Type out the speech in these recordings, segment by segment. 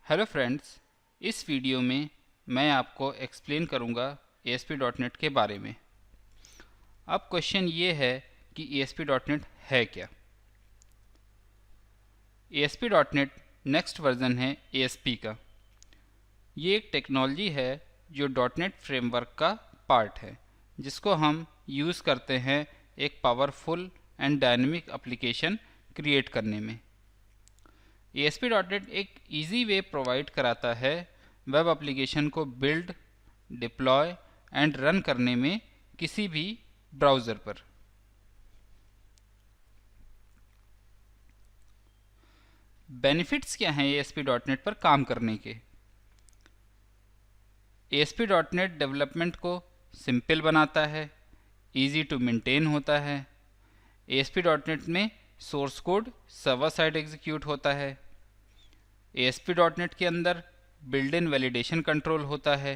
Hello friends, इस video में मैं आपको एक्सप्लेन करूंगा ASP.NET के बारे में। अब क्वेश्चन ये है कि ASP.NET है क्या। ASP.NET नेक्स्ट वर्जन है ASP का। ये एक टेक्नोलॉजी है जो .NET फ्रेमवर्क का पार्ट है, जिसको हम यूज़ करते हैं एक powerful and dynamic application create करने में। ASP.NET एक इजी वे प्रोवाइड कराता है वेब एप्लीकेशन को बिल्ड, डिप्लॉय एंड रन करने में किसी भी ब्राउज़र पर। बेनिफिट्स क्या हैं ASP.NET पर काम करने के? ASP.NEट डेवलपमेंट को सिंपल बनाता है, इजी टू मेंटेन होता है। ASP.NEट में source code server side execute होता है। ASP.NEट के अंदर बिल्ड इन वैलिडेशन कंट्रोल होता है।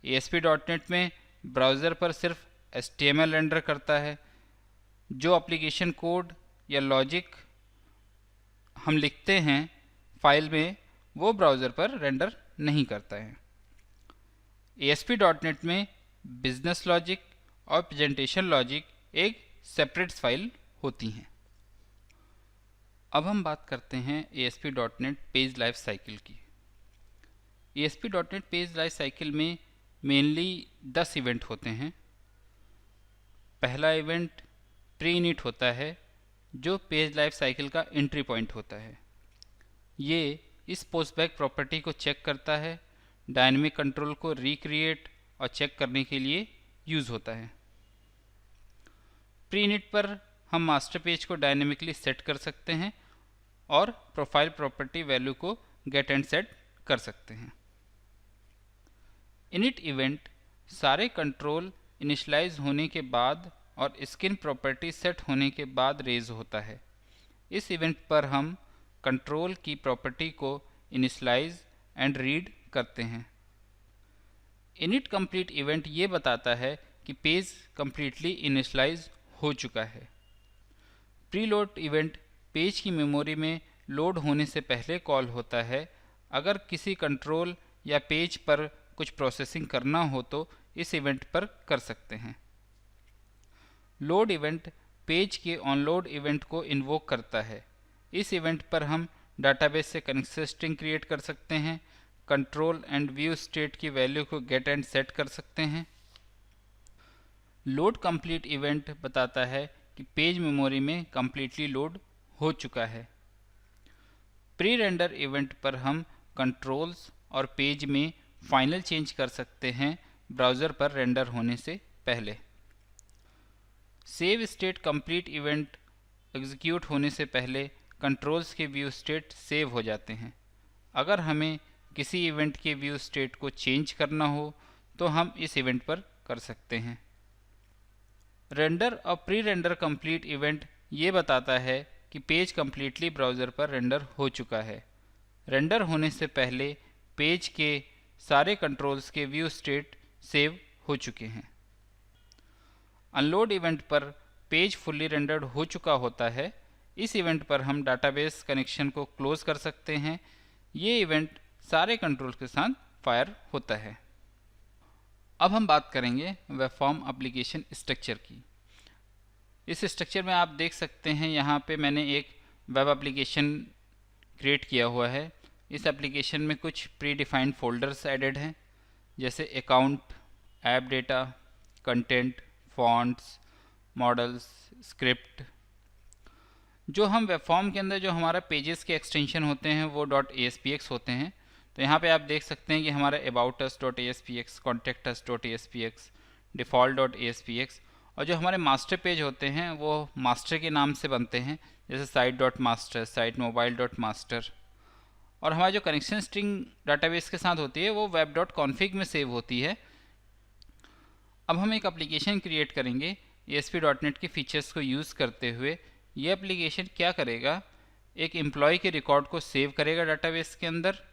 ASP.NEट में ब्राउज़र पर सिर्फ HTML रेंडर करता है। जो एप्लीकेशन कोड या लॉजिक हम लिखते हैं फाइल में, वो ब्राउज़र पर रेंडर नहीं करता है। ASP.NEट में बिजनेस लॉजिक और प्रेजेंटेशन लॉजिक एक सेपरेट फाइल होती हैं। अब हम बात करते हैं ASP.NET पेज लाइफ साइकिल की। ASP.NET पेज लाइफ साइकिल में मेनली 10 इवेंट होते हैं। पहला इवेंट प्री इनिट होता है, जो पेज लाइफ साइकिल का एंट्री पॉइंट होता है। ये इस पोस्टबैक प्रॉपर्टी को चेक करता है, डायनेमिक कंट्रोल को रिक्रिएट और चेक करने के लिए यूज़ होता है। प्री इनिट पर हम मास्टर पेज को डायनेमिकली सेट कर सकते हैं और प्रोफाइल प्रॉपर्टी वैल्यू को गेट एंड सेट कर सकते हैं। इनिट इवेंट सारे कंट्रोल इनिशियलाइज होने के बाद और स्किन प्रॉपर्टी सेट होने के बाद रेज होता है। इस इवेंट पर हम कंट्रोल की प्रॉपर्टी को इनिशियलाइज एंड रीड करते हैं। इनिट कंप्लीट इवेंट ये बताता है कि पेज कंप्लीटली इनिशियलाइज हो चुका है। प्रीलोड इवेंट पेज की मेमोरी में लोड होने से पहले कॉल होता है। अगर किसी कंट्रोल या पेज पर कुछ प्रोसेसिंग करना हो तो इस इवेंट पर कर सकते हैं। लोड इवेंट पेज के ऑनलोड इवेंट को इन्वोक करता है। इस इवेंट पर हम डाटाबेस से कनेक्शन स्ट्रिंग क्रिएट कर सकते हैं, कंट्रोल एंड व्यू स्टेट की वैल्यू को गेट एंड सेट कर सकते हैं। लोड कंप्लीट इवेंट बताता है कि पेज मेमोरी में कंप्लीटली लोड हो चुका है। प्री रेंडर इवेंट पर हम कंट्रोल्स और पेज में फाइनल चेंज कर सकते हैं ब्राउज़र पर रेंडर होने से पहले। Save state complete event execute होने से पहले कंट्रोल्स के व्यू स्टेट सेव हो जाते हैं। अगर हमें किसी इवेंट के व्यू स्टेट को चेंज करना हो तो हम इस इवेंट पर कर सकते हैं। रेंडर और प्री रेंडर कंप्लीट इवेंट ये बताता है कि पेज कंप्लीटली ब्राउज़र पर रेंडर हो चुका है। रेंडर होने से पहले पेज के सारे कंट्रोल्स के व्यू स्टेट सेव हो चुके हैं। अनलोड इवेंट पर पेज फुल्ली रेंडर्ड हो चुका होता है। इस इवेंट पर हम डाटाबेस कनेक्शन को क्लोज कर सकते हैं। ये इवेंट सारे कंट्रोल्स के साथ फायर होता है। अब हम बात करेंगे वेब फॉर्म एप्लीकेशन स्ट्रक्चर की। इस स्ट्रक्चर में आप देख सकते हैं, यहाँ पे मैंने एक वेब एप्लीकेशन क्रिएट किया हुआ है। इस एप्लीकेशन में कुछ प्री डिफाइंड फोल्डर्स एडेड हैं, जैसे account, app data, content, fonts, models, script. जो हम वेब फॉर्म के अंदर जो हमारा पेजेस के एक्सटेंशन होते हैं वो .aspx होते हैं। तो यहाँ पे आप देख सकते हैं कि हमारा about us .aspx, contact us .aspx, default .aspx, और जो हमारे मास्टर पेज होते हैं वो मास्टर के नाम से बनते हैं, जैसे site.master, साइट मोबाइल.master। और हमारा जो कनेक्शन स्ट्रिंग डाटाबेस के साथ होती है वो web.config में सेव होती है। अब हम एक एप्लीकेशन क्रिएट करेंगे ASP.NET के फीचर्स को यूज़ करते हुए। ये एप्लीकेशन क्या करेगा, एक एम्प्लॉय के रिकॉर्ड को सेव करेगा डाटाबेस के अंदर,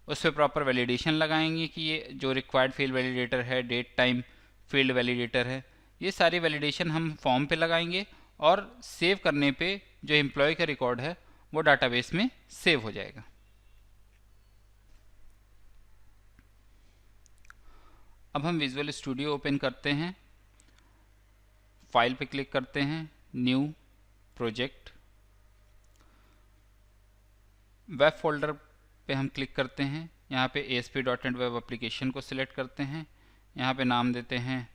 उस पर प्रॉपर वैलिडेशन लगाएंगे कि ये जो रिक्वायर्ड फील्ड वैलिडेटर है, डेट टाइम फील्ड वैलिडेटर है, ये सारी वैलिडेशन हम फॉर्म पे लगाएंगे और सेव करने पे जो एम्प्लॉय का रिकॉर्ड है वो डाटाबेस में सेव हो जाएगा। अब हम विजुअल स्टूडियो ओपन करते हैं, फाइल पे क्लिक करते हैं, न्यू प्रोजेक्ट, वेब फोल्डर पे हम क्लिक करते हैं, यहाँ पे ASP.NET वेब एप्लीकेशन को सिलेक्ट करते हैं, यहाँ पे नाम देते हैं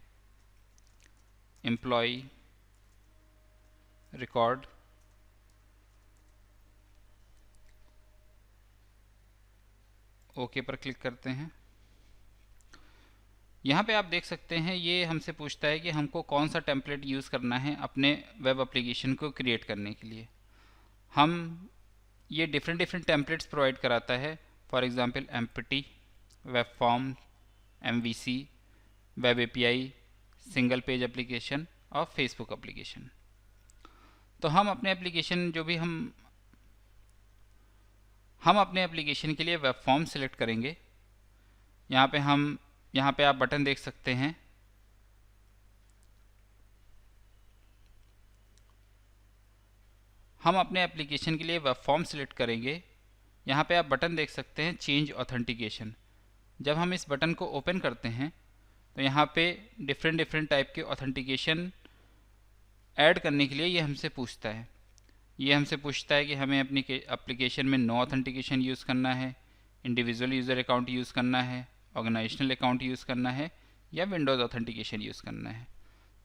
एम्प्लॉय रिकॉर्ड, ओके पर क्लिक करते हैं। यहाँ पे आप देख सकते हैं ये हमसे पूछता है कि हमको कौन सा टेम्पलेट यूज़ करना है अपने वेब एप्लीकेशन को क्रिएट करने के लिए। हम ये डिफरेंट टेम्पलेट्स प्रोवाइड कराता है, for example empty, web form, MVC, web API, single page application और फेसबुक एप्लीकेशन। तो हम अपने एप्लीकेशन जो भी हम अपने एप्लीकेशन के लिए वेब फॉर्म सेलेक्ट करेंगे। यहाँ पे आप बटन देख सकते हैं, हम अपने एप्लीकेशन के लिए वेब फॉर्म सेलेक्ट करेंगे। यहाँ पे आप बटन देख सकते हैं चेंज ऑथेंटिकेशन। जब हम इस बटन को ओपन करते हैं तो यहाँ पे डिफरेंट टाइप के ऑथेंटिकेशन ऐड करने के लिए ये हमसे पूछता है। ये हमसे पूछता है कि हमें अपनी एप्लीकेशन में नो ऑथेंटिकेशन यूज़ करना है, इंडिविजुअल यूज़र अकाउंट यूज़ करना है, ऑर्गेनाइजेशनल अकाउंट यूज़ करना है या विंडोज़ ऑथेंटिकेशन यूज़ करना है।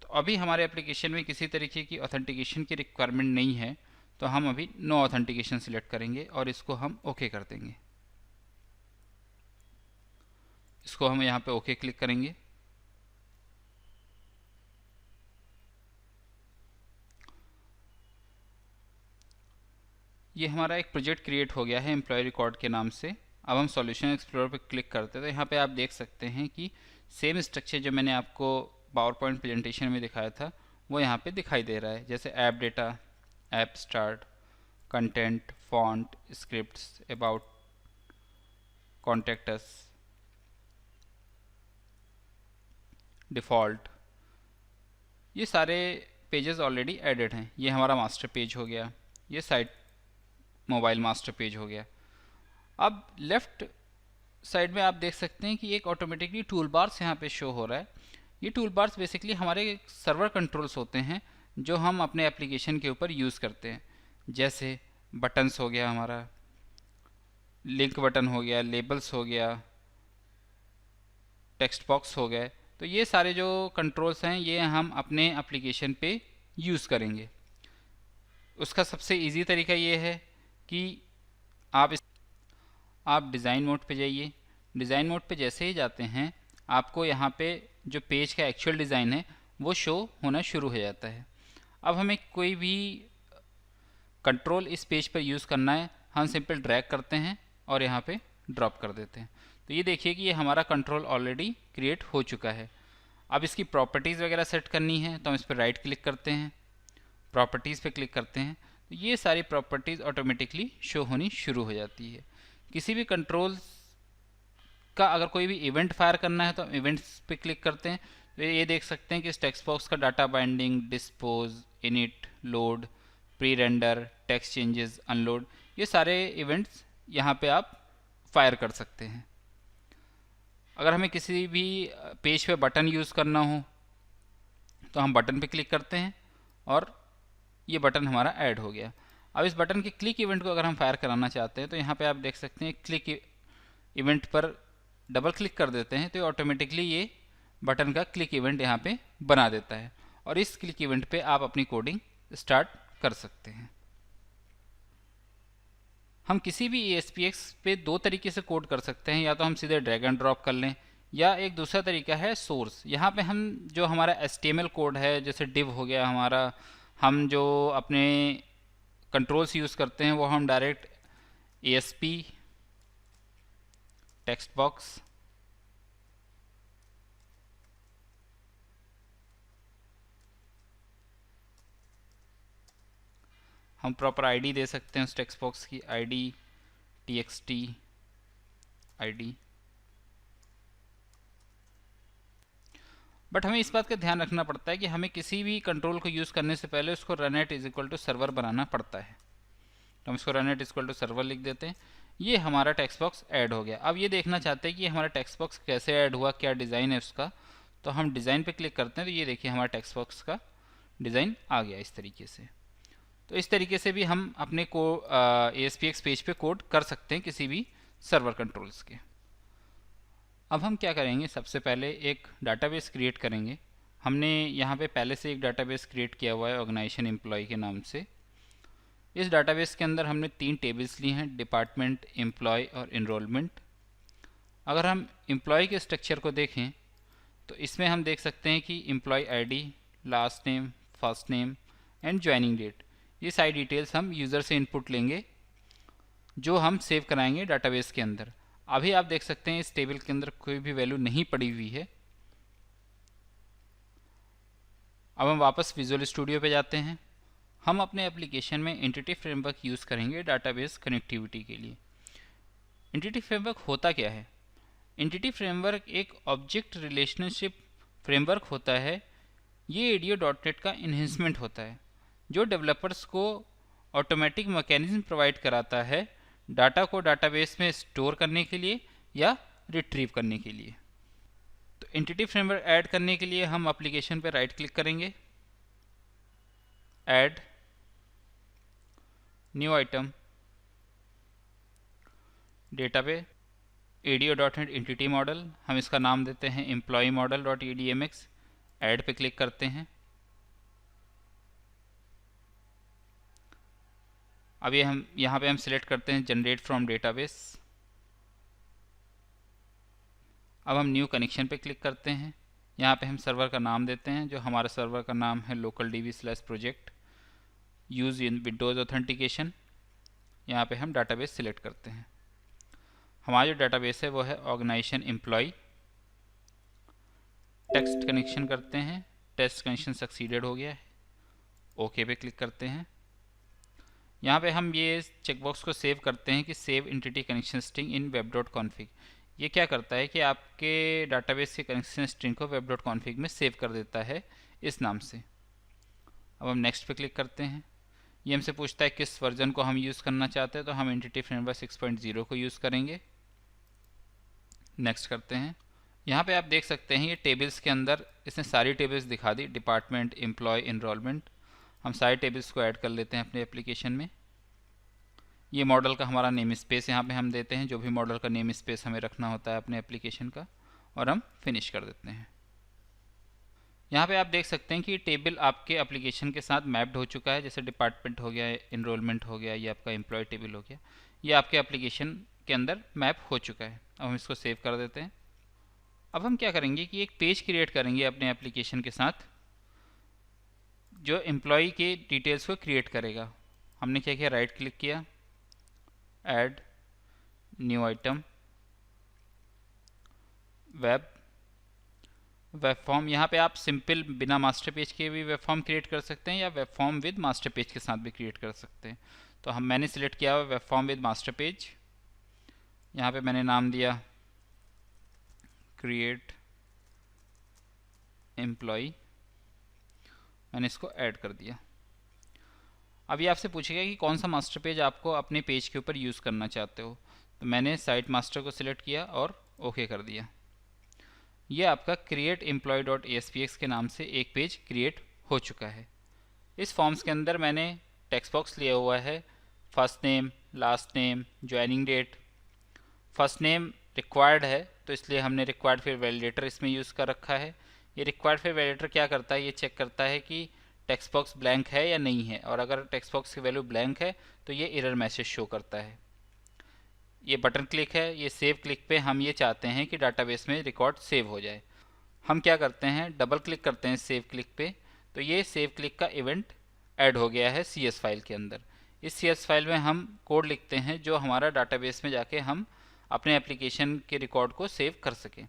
तो अभी हमारे एप्लीकेशन में किसी तरीके की ऑथेंटिकेशन की रिक्वायरमेंट नहीं है, तो हम अभी नो ऑथेंटिकेशन सिलेक्ट करेंगे और इसको हम ओके कर देंगे। इसको हम यहाँ पे ओके क्लिक करेंगे। ये हमारा एक प्रोजेक्ट क्रिएट हो गया है एम्प्लॉय रिकॉर्ड के नाम से। अब हम सॉल्यूशन एक्सप्लोरर पर क्लिक करते हैं तो यहाँ पे आप देख सकते हैं कि सेम स्ट्रक्चर जो मैंने आपको पावर पॉइंट प्रेजेंटेशन में दिखाया था वो यहाँ पे दिखाई दे रहा है, जैसे app data, app start, content, font, scripts, about, contact us, default. ये सारे पेजेस ऑलरेडी एडेड हैं। ये हमारा मास्टर पेज हो गया, ये साइट मोबाइल मास्टर पेज हो गया। अब लेफ्ट साइड में आप देख सकते हैं कि एक ऑटोमेटिकली टूल बार्स यहाँ पे शो हो रहा है। ये टूल बार्स बेसिकली हमारे सर्वर कंट्रोल्स होते हैं जो हम अपने एप्लीकेशन के ऊपर यूज़ करते हैं, जैसे बटन्स हो गया, हमारा लिंक बटन हो गया, लेबल्स हो गया, टेक्स्ट बॉक्स हो गए। तो ये सारे जो कंट्रोल्स हैं ये हम अपने एप्लीकेशन पे यूज़ करेंगे। उसका सबसे इजी तरीका ये है कि आप डिज़ाइन मोड पे जाइए। डिज़ाइन मोड पे जैसे ही जाते हैं आपको यहाँ पे जो पेज का एक्चुअल डिज़ाइन है वो शो होना शुरू हो जाता है। अब हमें कोई भी कंट्रोल इस पेज पर यूज़ करना है, हम सिंपल ड्रैग करते हैं और यहाँ पे ड्रॉप कर देते हैं। तो ये देखिए कि ये हमारा कंट्रोल ऑलरेडी क्रिएट हो चुका है। अब इसकी प्रॉपर्टीज़ वगैरह सेट करनी है तो हम इस पर राइट क्लिक करते हैं, प्रॉपर्टीज़ पे क्लिक करते हैं, तो ये सारी प्रॉपर्टीज़ ऑटोमेटिकली शो होनी शुरू हो जाती है। किसी भी कंट्रोल का अगर कोई भी इवेंट फायर करना है तो इवेंट्स पे क्लिक करते हैं, तो ये देख सकते हैं कि इस टेक्स्ट बॉक्स का data binding, dispose, init, load, pre render, text changes, unload, ये सारे इवेंट्स यहाँ पे आप फायर कर सकते हैं। अगर हमें किसी भी पेज पे बटन यूज़ करना हो तो हम बटन पे क्लिक करते हैं और ये बटन हमारा ऐड हो गया। अब इस बटन के क्लिक इवेंट को अगर हम फायर कराना चाहते हैं तो यहाँ पे आप देख सकते हैं क्लिक इवेंट पर डबल क्लिक कर देते हैं तो ऑटोमेटिकली ये बटन का क्लिक इवेंट यहाँ पे बना देता है और इस क्लिक इवेंट पे आप अपनी कोडिंग स्टार्ट कर सकते हैं। हम किसी भी ASPX पे दो तरीके से कोड कर सकते हैं, या तो हम सीधे ड्रैग एंड ड्रॉप कर लें या एक दूसरा तरीका है सोर्स। यहाँ पे हम जो हमारा HTML कोड है, जैसे div हो गया हमारा, हम जो अपने कंट्रोल्स यूज़ करते हैं वो हम डायरेक्ट ASP, टेक्स्ट बॉक्स, हम प्रॉपर आईडी दे सकते हैं उस टेक्स्ट बॉक्स की, आईडी, txt आईडी। बट हमें इस बात का ध्यान रखना पड़ता है कि हमें किसी भी कंट्रोल को यूज़ करने से पहले उसको run at is equal to server बनाना पड़ता है। तो हम इसको run at is equal to server लिख देते हैं। ये हमारा टेक्स्ट बॉक्स ऐड हो गया। अब ये देखना चाहते हैं कि हमारा टेक्स्ट बॉक्स कैसे ऐड हुआ, क्या डिज़ाइन है उसका। तो हम डिज़ाइन पे क्लिक करते हैं तो ये देखिए हमारा टेक्स्ट बॉक्स का डिज़ाइन आ गया इस तरीके से। तो इस तरीके से भी हम अपने को ASPX पेज पे कोड कर सकते हैं किसी भी सर्वर कंट्रोल्स के। अब हम क्या करेंगे, सबसे पहले एक डाटाबेस क्रिएट करेंगे। हमने यहाँ पे पहले से एक डाटाबेस क्रिएट किया हुआ है ऑर्गेनाइजेशन एम्प्लॉय के नाम से। इस डाटाबेस के अंदर हमने 3 टेबल्स लिए हैं, डिपार्टमेंट, एम्प्लॉय और इनरोलमेंट। अगर हम एम्प्लॉय के स्ट्रक्चर को देखें तो इसमें हम देख सकते हैं कि employ ID, last name, first name and joining date, ये सारी डिटेल्स हम यूज़र से इनपुट लेंगे जो हम सेव कराएंगे डाटाबेस के अंदर। अभी आप देख सकते हैं इस टेबल के अंदर कोई भी वैल्यू नहीं पड़ी हुई है। अब हम वापस विजुअल स्टूडियो पे जाते हैं। हम अपने एप्लीकेशन में एंटिटी फ्रेमवर्क यूज़ करेंगे डाटाबेस कनेक्टिविटी के लिए। एंटिटी फ्रेमवर्क होता क्या है? एंटिटी फ्रेमवर्क एक ऑब्जेक्ट रिलेशनशिप फ्रेमवर्क होता है। ये ADO.NET का इन्हेंसमेंट होता है जो डेवलपर्स को ऑटोमेटिक मैकेनिज्म प्रोवाइड कराता है डाटा को डाटाबेस में स्टोर करने के लिए या रिट्रीव करने के लिए। तो एंटिटी फ्रेमवर्क ऐड करने के लिए हम एप्लीकेशन पर राइट क्लिक करेंगे, ऐड न्यू आइटम, डेटा पे ADO.NET एंटिटी मॉडल, हम इसका नाम देते हैं एम्प्लॉय मॉडल .ADMX। ऐड पे क्लिक करते हैं। अब ये हम यहाँ पे हम सिलेक्ट करते हैं जनरेट फ्रॉम डेटाबेस। अब हम न्यू कनेक्शन पे क्लिक करते हैं। यहाँ पे हम सर्वर का नाम देते हैं, जो हमारा सर्वर का नाम है localDB/project use in Windows authentication. यहाँ पे हम डाटाबेस सिलेक्ट करते हैं। हमारा जो डाटाबेस है वो है ऑर्गेनाइजेशन एम्प्लॉय। टेक्स्ट कनेक्शन करते हैं, टेस्ट कनेक्शन सक्सीडेड हो गया है, ओके पे क्लिक करते हैं। यहाँ पे हम ये चेकबॉक्स को सेव करते हैं कि save entity connection string in web.config। ये क्या करता है कि आपके डाटाबेस के कनेक्शन स्ट्रिंग को web.config में सेव कर देता है इस नाम से। अब हम नेक्स्ट पे क्लिक करते हैं। ये हमसे पूछता है किस वर्जन को हम यूज़ करना चाहते हैं, तो हम एंटिटी फ्रेमवर्क 6.0 को यूज़ करेंगे। नेक्स्ट करते हैं। यहाँ पे आप देख सकते हैं ये टेबल्स के अंदर इसने सारी टेबल्स दिखा दी, डिपार्टमेंट, एम्प्लॉय, इनरोलमेंट। हम सारे टेबल्स को ऐड कर लेते हैं अपने एप्लीकेशन में। ये मॉडल का हमारा नेम स्पेस यहाँ पे हम देते हैं, जो भी मॉडल का नेम स्पेस हमें रखना होता है अपने एप्लीकेशन का, और हम फिनिश कर देते हैं। यहाँ पे आप देख सकते हैं कि टेबल आपके एप्लीकेशन के साथ मैप्ड हो चुका है। जैसे डिपार्टमेंट हो गया, इनरोलमेंट हो गया, ये आपका एम्प्लॉय टेबल हो गया, ये आपके एप्लीकेशन के अंदर मैप हो चुका है। अब हम इसको सेव कर देते हैं। अब हम क्या करेंगे कि एक पेज क्रिएट करेंगे अपने एप्लीकेशन के साथ जो एम्प्लॉय के डिटेल्स को क्रिएट करेगा। हमने क्या किया, राइट क्लिक किया, add new item, web form. यहाँ पे आप सिंपल बिना मास्टर पेज के भी वेब फॉर्म क्रिएट कर सकते हैं या web form with master page के साथ भी क्रिएट कर सकते हैं। तो मैंने सिलेक्ट किया हुआ web form with master page. यहाँ पे मैंने नाम दिया क्रिएट एम्प्लॉय, मैंने इसको ऐड कर दिया। अब ये आपसे पूछेगा कि कौन सा मास्टर पेज आपको अपने पेज के ऊपर यूज़ करना चाहते हो, तो मैंने साइट मास्टर को सिलेक्ट किया और ओके कर दिया। ये आपका क्रिएट एम्प्लॉय .aspx के नाम से एक पेज क्रिएट हो चुका है। इस फॉर्म्स के अंदर मैंने टेक्स्ट बॉक्स लिया हुआ है, first name, last name, joining date. First name required है तो इसलिए हमने रिक्वायर्ड फिर वैलिडेटर इसमें यूज़ कर रखा है। ये रिक्वायर्ड फिर वैलिडेटर क्या करता है, ये चेक करता है कि टेक्स्ट बॉक्स ब्लैंक है या नहीं है, और अगर टेक्स्ट बॉक्स की वैल्यू ब्लैंक है तो ये एरर मैसेज शो करता है। ये बटन क्लिक है, ये सेव क्लिक पे हम ये चाहते हैं कि डाटाबेस में रिकॉर्ड सेव हो जाए। हम क्या करते हैं, डबल क्लिक करते हैं सेव क्लिक पे, तो ये सेव क्लिक का इवेंट ऐड हो गया है CS फाइल के अंदर। इस CS फाइल में हम कोड लिखते हैं जो हमारा डाटाबेस में जाके हम अपने एप्लीकेशन के रिकॉर्ड को सेव कर सकें।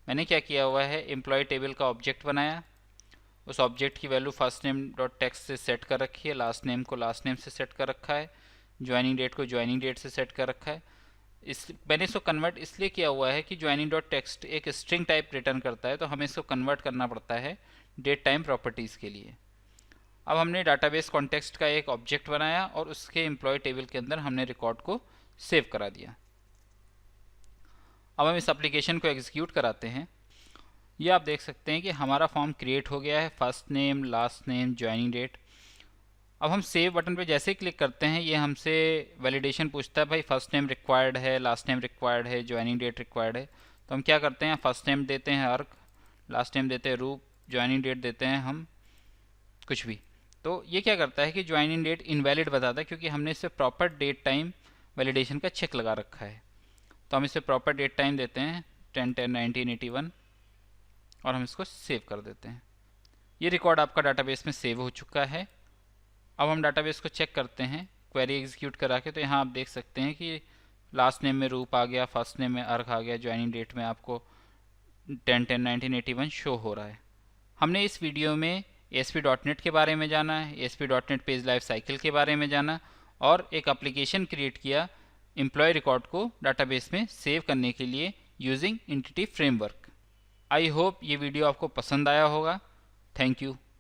मैंने क्या किया हुआ है, एम्प्लॉय टेबल का ऑब्जेक्ट बनाया, उस ऑब्जेक्ट की वैल्यू फर्स्ट नेम .text से सेट कर रखी है, लास्ट नेम को लास्ट नेम से सेट कर रखा है, ज्वाइनिंग डेट को ज्वाइनिंग डेट से सेट कर रखा है। मैंने इसको कन्वर्ट इसलिए किया हुआ है कि ज्वाइनिंग .text एक स्ट्रिंग टाइप रिटर्न करता है, तो हमें इसको कन्वर्ट करना पड़ता है डेट टाइम प्रॉपर्टीज़ के लिए। अब हमने डाटाबेस कॉन्टेक्स्ट का एक ऑब्जेक्ट बनाया और उसके एम्प्लॉय टेबल के अंदर हमने रिकॉर्ड को सेव करा दिया। अब हम इस एप्लीकेशन को एग्जीक्यूट कराते हैं। ये आप देख सकते हैं कि हमारा फॉर्म क्रिएट हो गया है, first name, last name, joining date. अब हम सेव बटन पे जैसे ही क्लिक करते हैं ये हमसे वैलिडेशन पूछता है, भाई फर्स्ट नेम रिक्वायर्ड है, लास्ट नेम रिक्वायर्ड है, ज्वाइनिंग डेट रिक्वायर्ड है। तो हम क्या करते हैं, फर्स्ट नेम देते हैं अर्क, लास्ट नेम देते हैं रूप, ज्वाइनिंग डेट देते हैं हम कुछ भी। तो ये क्या करता है कि ज्वाइनिंग डेट इनवैलिड बताता है, क्योंकि हमने इससे प्रॉपर डेट टाइम वैलिडेशन का चेक लगा रखा है। तो हम इसे प्रॉपर डेट टाइम देते हैं 10/10/1981 और हम इसको सेव कर देते हैं। ये रिकॉर्ड आपका डाटाबेस में सेव हो चुका है। अब हम डाटाबेस को चेक करते हैं क्वेरी एग्जीक्यूट करा के। तो यहाँ आप देख सकते हैं कि लास्ट नेम में रूप आ गया, फर्स्ट नेम में अर्क आ गया, ज्वाइनिंग डेट में आपको 10/10/1981 शो हो रहा है। हमने इस वीडियो में ASP.NET के बारे में जाना है, ASP.NET पेज लाइफ साइकिल के बारे में जाना और एक एप्लीकेशन क्रिएट किया एम्प्लॉय रिकॉर्ड को डाटाबेस में सेव करने के लिए using entity framework. I hope ये वीडियो आपको पसंद आया होगा। Thank you.